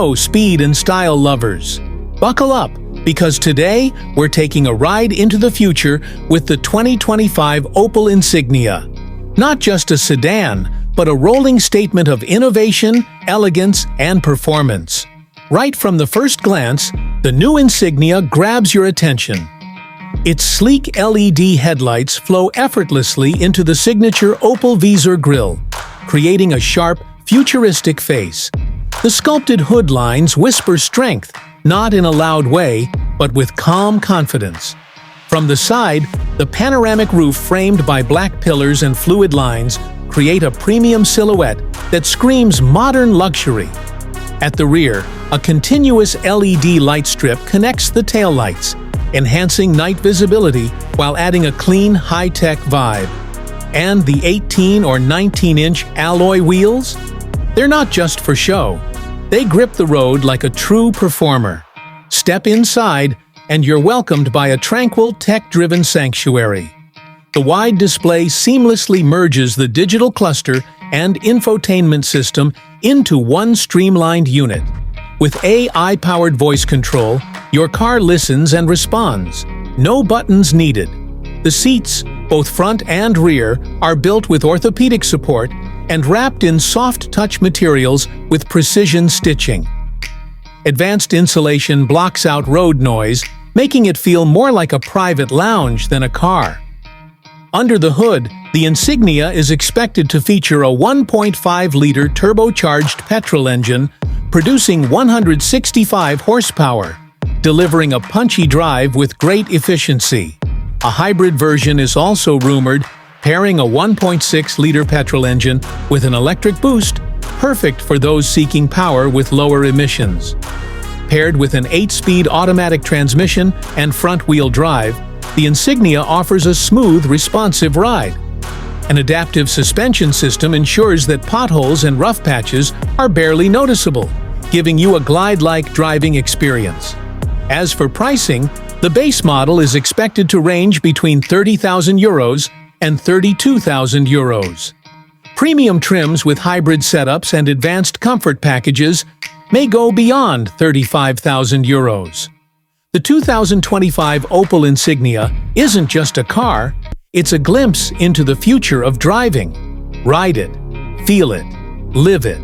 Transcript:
Hello, speed and style lovers. Buckle up, because today we're taking a ride into the future with the 2025 Opel Insignia. Not just a sedan, but a rolling statement of innovation, elegance, and performance. Right from the first glance, the new Insignia grabs your attention. Its sleek LED headlights flow effortlessly into the signature Opel Vizor grille, creating a sharp, futuristic face. The sculpted hood lines whisper strength, not in a loud way, but with calm confidence. From the side, the panoramic roof framed by black pillars and fluid lines create a premium silhouette that screams modern luxury. At the rear, a continuous LED light strip connects the taillights, enhancing night visibility while adding a clean, high-tech vibe. And the 18 or 19-inch alloy wheels? They're not just for show. They grip the road like a true performer. Step inside, and you're welcomed by a tranquil, tech-driven sanctuary. The wide display seamlessly merges the digital cluster and infotainment system into one streamlined unit. With AI-powered voice control, your car listens and responds. No buttons needed. The seats, both front and rear, are built with orthopedic support and wrapped in soft-touch materials with precision stitching. Advanced insulation blocks out road noise, making it feel more like a private lounge than a car. Under the hood, the Insignia is expected to feature a 1.5-liter turbocharged petrol engine, producing 165 horsepower, delivering a punchy drive with great efficiency. A hybrid version is also rumored, pairing a 1.6-liter petrol engine with an electric boost, perfect for those seeking power with lower emissions. Paired with an 8-speed automatic transmission and front-wheel drive, the Insignia offers a smooth, responsive ride. An adaptive suspension system ensures that potholes and rough patches are barely noticeable, giving you a glide-like driving experience. As for pricing, the base model is expected to range between €30,000 and €32,000. Premium trims with hybrid setups and advanced comfort packages may go beyond €35,000. The 2025 Opel Insignia isn't just a car, it's a glimpse into the future of driving. Ride it, feel it, live it.